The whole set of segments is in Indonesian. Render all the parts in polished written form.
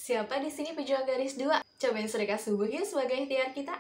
Siapa di sini pejuang garis 2? Cobain sedekah subuh yuk sebagai ikhtiar kita.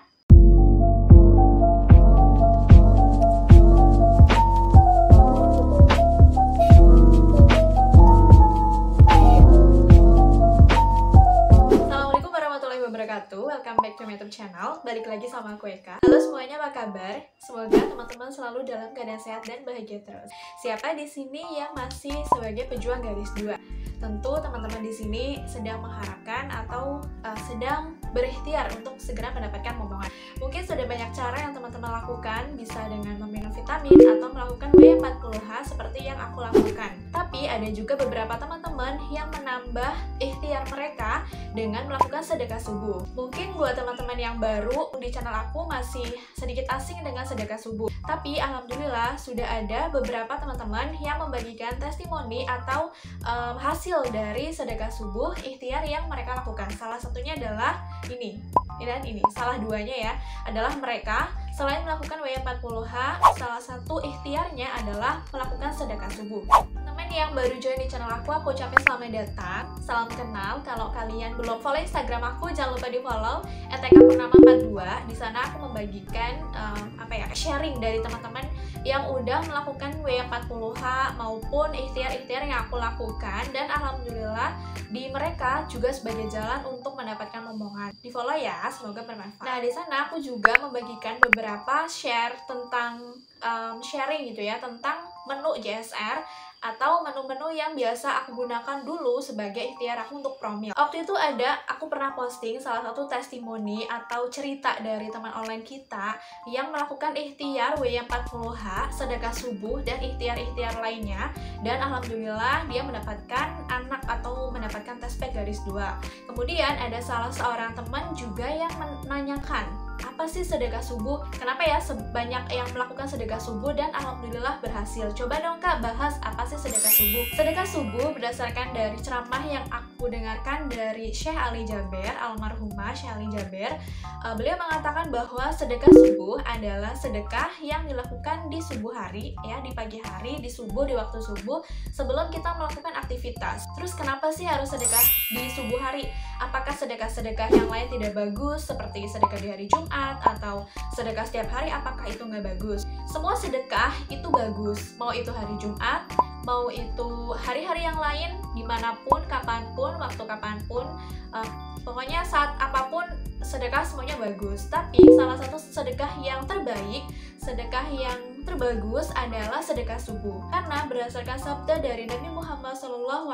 Assalamualaikum warahmatullahi wabarakatuh. Welcome back to my YouTube channel. Balik lagi sama aku Eka. Halo semuanya, apa kabar? Semoga teman-teman selalu dalam keadaan sehat dan bahagia terus. Siapa di sini yang masih sebagai pejuang garis 2? Tentu teman-teman di sini sedang mengharapkan atau sedang berikhtiar untuk segera mendapatkan momongan. Mungkin sudah banyak cara yang teman-teman lakukan, bisa dengan meminum vitamin atau melakukan W40H seperti yang aku lakukan. Tapi ada juga beberapa teman-teman yang menambah ikhtiar mereka dengan melakukan sedekah subuh. Mungkin buat teman-teman yang baru di channel aku masih sedikit asing dengan sedekah subuh. Tapi alhamdulillah sudah ada beberapa teman-teman yang membagikan testimoni atau hasil dari sedekah subuh ikhtiar yang mereka lakukan. Salah satunya adalah ini dan ini. Salah duanya ya adalah mereka selain melakukan W40H, salah satu ikhtiarnya adalah melakukan sedekah subuh. Teman yang baru join di channel aku ucapin selamat datang, salam kenal. Kalau kalian belum follow Instagram aku, jangan lupa di follow @ekapurnama42. Di sana aku membagikan sharing dari teman-teman yang udah melakukan W40H maupun ikhtiar-ikhtiar yang aku lakukan, dan alhamdulillah di mereka juga sebagai jalan untuk mendapatkan momongan. Di follow ya, semoga bermanfaat. Nah, di sana aku juga membagikan beberapa share tentang sharing gitu ya, tentang menu JSR atau menu-menu yang biasa aku gunakan dulu sebagai ikhtiar aku untuk promil. Waktu itu aku pernah posting salah satu testimoni atau cerita dari teman online kita yang melakukan ikhtiar W40H, sedekah subuh, dan ikhtiar-ikhtiar lainnya, dan alhamdulillah dia mendapatkan anak atau mendapatkan tespek garis 2. Kemudian ada salah seorang teman juga yang menanyakan, apa sih sedekah subuh? Kenapa ya sebanyak yang melakukan sedekah subuh dan alhamdulillah berhasil? Coba dong Kak bahas apa sih sedekah subuh. Sedekah subuh berdasarkan dari ceramah yang aku dengarkan dari Syekh Ali Jaber, almarhumah Syekh Ali Jaber. Beliau mengatakan bahwa sedekah subuh adalah sedekah yang dilakukan di subuh hari, ya, di pagi hari, di subuh, di waktu subuh, sebelum kita melakukan aktivitas. Terus kenapa sih harus sedekah di subuh hari? Apakah sedekah-sedekah yang lain tidak bagus seperti sedekah di hari Jumat atau sedekah setiap hari, apakah itu nggak bagus? Semua sedekah itu bagus, mau itu hari Jumat, mau itu hari-hari yang lain, dimanapun, kapanpun, waktu kapanpun, pokoknya saat apapun sedekah semuanya bagus. Tapi salah satu sedekah yang terbaik, sedekah yang terbagus adalah sedekah subuh. Karena berdasarkan sabda dari Nabi Muhammad SAW,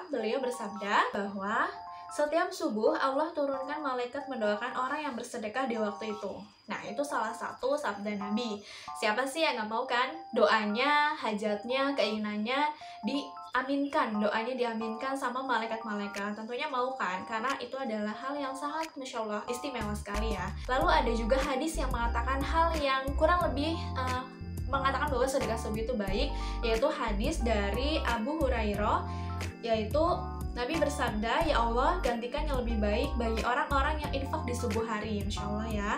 beliau bersabda bahwa setiap subuh Allah turunkan malaikat mendoakan orang yang bersedekah di waktu itu. Nah, itu salah satu sabda Nabi. Siapa sih yang gak mau kan doanya, hajatnya, keinginannya diaminkan, doanya diaminkan sama malaikat-malaikat? Tentunya mau kan, karena itu adalah hal yang sangat Masya Allah istimewa sekali ya. Lalu ada juga hadis yang mengatakan hal yang kurang lebih mengatakan bahwa sedekah subuh itu baik, yaitu hadis dari Abu Hurairah, yaitu Nabi bersabda, ya Allah gantikan yang lebih baik bagi orang-orang yang infak di subuh hari, Insya Allah ya.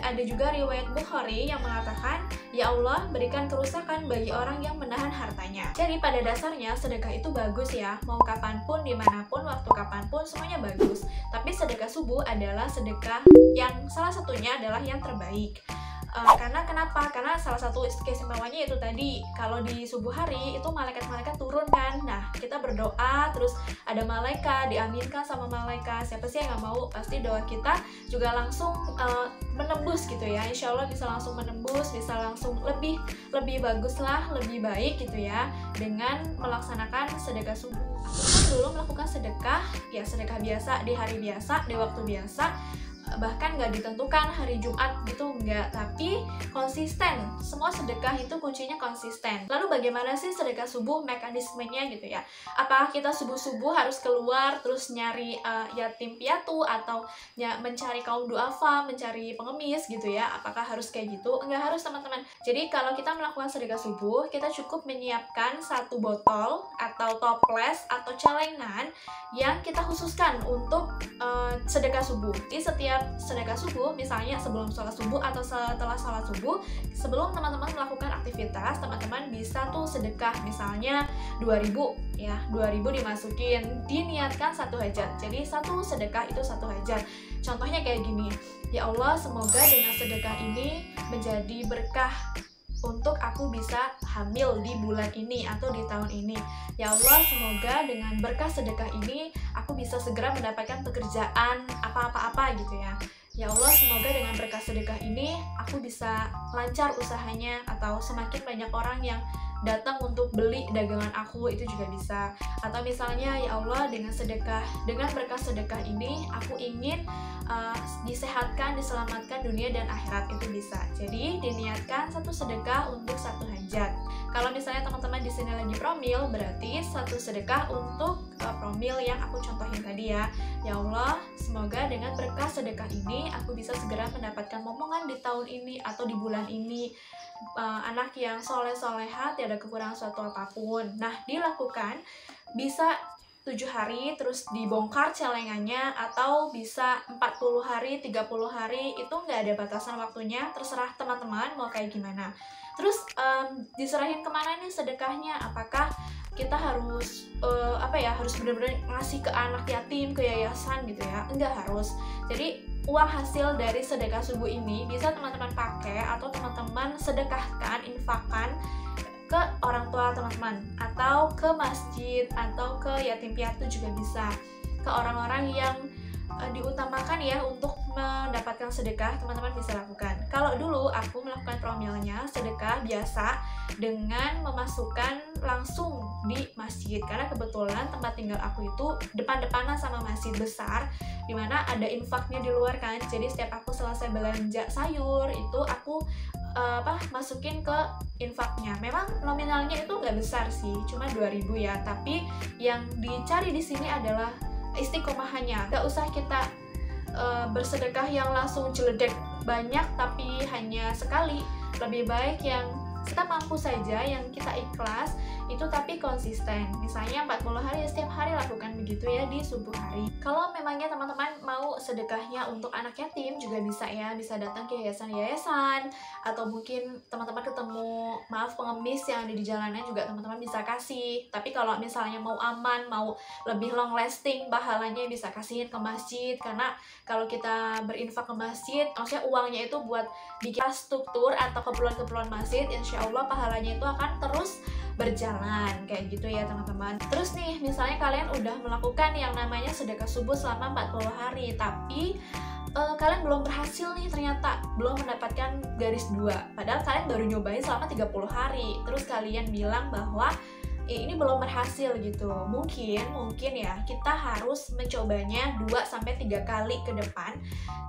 Ada juga riwayat Bukhari yang mengatakan, ya Allah berikan kerusakan bagi orang yang menahan hartanya. Jadi pada dasarnya sedekah itu bagus ya, mau kapanpun, dimanapun, waktu kapanpun, semuanya bagus. Tapi sedekah subuh adalah sedekah yang salah satunya adalah yang terbaik. Karena kenapa? Karena salah satu keistimewaannya itu tadi, kalau di subuh hari itu malaikat-malaikat turun kan. Nah, kita berdoa, terus ada malaikat, diaminkan sama malaikat. Siapa sih yang gak mau? Pasti doa kita juga langsung menembus gitu ya. Insya Allah bisa langsung menembus, bisa langsung lebih bagus lah, lebih baik gitu ya, dengan melaksanakan sedekah subuh. Aku kan dulu melakukan sedekah, ya sedekah biasa, di hari biasa, di waktu biasa, bahkan nggak ditentukan hari Jumat gitu, nggak, tapi konsisten. Semua sedekah itu kuncinya konsisten. Lalu bagaimana sih sedekah subuh mekanismenya gitu ya? Apakah kita subuh-subuh harus keluar terus nyari yatim piatu atau mencari kaum duafa, mencari pengemis gitu ya? Apakah harus kayak gitu? Nggak harus teman-teman. Jadi kalau kita melakukan sedekah subuh, kita cukup menyiapkan satu botol atau toples atau celengan yang kita khususkan untuk sedekah subuh. Di setiap sedekah subuh, misalnya sebelum sholat subuh atau setelah sholat subuh, sebelum teman-teman melakukan aktivitas, teman-teman bisa tuh sedekah, misalnya 2.000 ya, 2.000 dimasukin, diniatkan satu hajat. Jadi satu sedekah itu satu hajat. Contohnya kayak gini, ya Allah, semoga dengan sedekah ini menjadi berkah untuk aku bisa hamil di bulan ini atau di tahun ini. Ya Allah, semoga dengan berkah sedekah ini aku bisa segera mendapatkan pekerjaan apa-apa gitu ya. Ya Allah, semoga dengan berkah sedekah ini aku bisa lancar usahanya, atau semakin banyak orang yang datang untuk beli dagangan aku, itu juga bisa. Atau misalnya, ya Allah, dengan berkah sedekah ini aku ingin disehatkan, diselamatkan dunia dan akhirat, itu bisa. Jadi diniatkan satu sedekah untuk satu hajat. Kalau misalnya teman-teman di sini lagi promil, berarti satu sedekah untuk promil yang aku contohin tadi ya. Ya Allah, semoga dengan berkah sedekah ini aku bisa segera mendapatkan momongan di tahun ini atau di bulan ini, anak yang soleh-soleha, tiada kekurangan suatu apapun. Nah, dilakukan bisa 7 hari terus dibongkar celengannya, atau bisa 40 hari, 30 hari, itu nggak ada batasan waktunya, terserah teman-teman mau kayak gimana. Terus diserahin kemana nih sedekahnya? Apakah kita harus harus benar-benar ngasih ke anak yatim, ke yayasan gitu ya? Enggak harus. Jadi uang hasil dari sedekah subuh ini bisa teman-teman pakai atau teman-teman sedekahkan, infakkan ke orang tua teman-teman, atau ke masjid, atau ke yatim piatu juga bisa. Ke orang-orang yang diutamakan ya untuk mendapatkan sedekah, teman-teman bisa lakukan. Kalau dulu aku melakukan promilnya sedekah biasa dengan memasukkan langsung di masjid, karena kebetulan tempat tinggal aku itu depan-depanan sama masjid besar, dimana ada infaknya di luar kan. Jadi setiap aku selesai belanja sayur itu aku masukin ke infaknya. Memang nominalnya itu nggak besar sih, cuma 2.000 ya, tapi yang dicari di sini adalah istiqomahannya. Nggak usah kita bersedekah yang langsung jeledek banyak tapi hanya sekali. Lebih baik yang kita mampu saja, yang kita ikhlas itu tapi konsisten. Misalnya 40 hari, setiap hari lakukan begitu ya di subuh hari. Kalau memangnya teman-teman mau sedekahnya untuk anak yatim juga bisa ya, bisa datang ke yayasan-yayasan, atau mungkin teman-teman ketemu pengemis yang ada di jalanan juga teman-teman bisa kasih. Tapi kalau misalnya mau aman, mau lebih long lasting pahalanya, bisa kasihin ke masjid, karena kalau kita berinfak ke masjid, maksudnya uangnya itu buat bikin struktur atau keperluan-keperluan masjid, insya Allah pahalanya itu akan terus berjalan kayak gitu ya teman-teman. Terus nih, misalnya kalian udah melakukan yang namanya sedekah subuh selama 40 hari, tapi kalian belum berhasil nih, ternyata belum mendapatkan garis 2, padahal kalian baru nyobain selama 30 hari, terus kalian bilang bahwa ini belum berhasil gitu. Mungkin ya kita harus mencobanya 2-3 kali ke depan.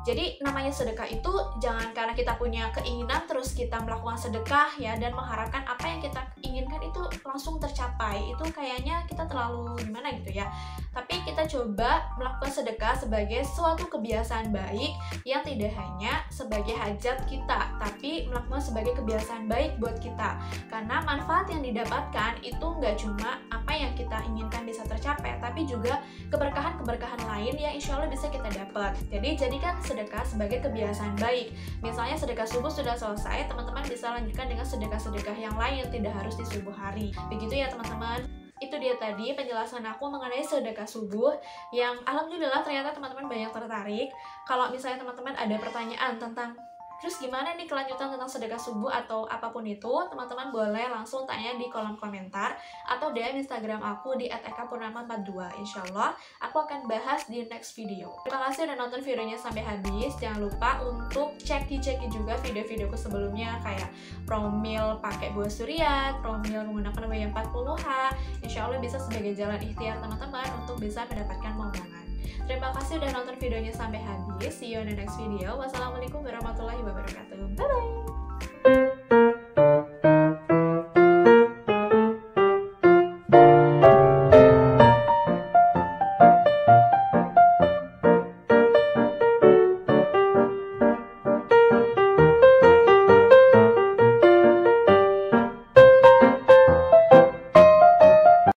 Jadi namanya sedekah itu jangan karena kita punya keinginan terus kita melakukan sedekah ya, dan mengharapkan apa yang kita inginkan itu langsung tercapai. Itu kayaknya kita terlalu gimana gitu ya. Tapi kita coba melakukan sedekah sebagai suatu kebiasaan baik yang tidak hanya sebagai hajat kita, tapi melakukan sebagai kebiasaan baik buat kita. Karena manfaat yang didapatkan itu nggak cuma apa yang kita inginkan bisa tercapai, tapi juga keberkahan-keberkahan lain yang insya Allah bisa kita dapat. Jadi jadikan sedekah sebagai kebiasaan baik. Misalnya sedekah subuh sudah selesai, teman-teman bisa lanjutkan dengan sedekah-sedekah yang lain, tidak harus di subuh hari. Begitu ya teman-teman. Itu dia tadi penjelasan aku mengenai sedekah subuh, yang alhamdulillah ternyata teman-teman banyak tertarik. Kalau misalnya teman-teman ada pertanyaan tentang terus gimana nih kelanjutan tentang sedekah subuh atau apapun itu, teman-teman boleh langsung tanya di kolom komentar atau DM Instagram aku di @ekapurnama42. Insyaallah aku akan bahas di next video. Terima kasih udah nonton videonya sampai habis. Jangan lupa untuk ceki juga video-videoku sebelumnya, kayak promil pakai buah suriat, promil menggunakan WY40H. Insyaallah bisa sebagai jalan ikhtiar teman-teman untuk bisa mendapatkan momongan. Terima kasih udah nonton videonya sampai habis. See you on the next video. Wassalamualaikum warahmatullahi wabarakatuh. Bye.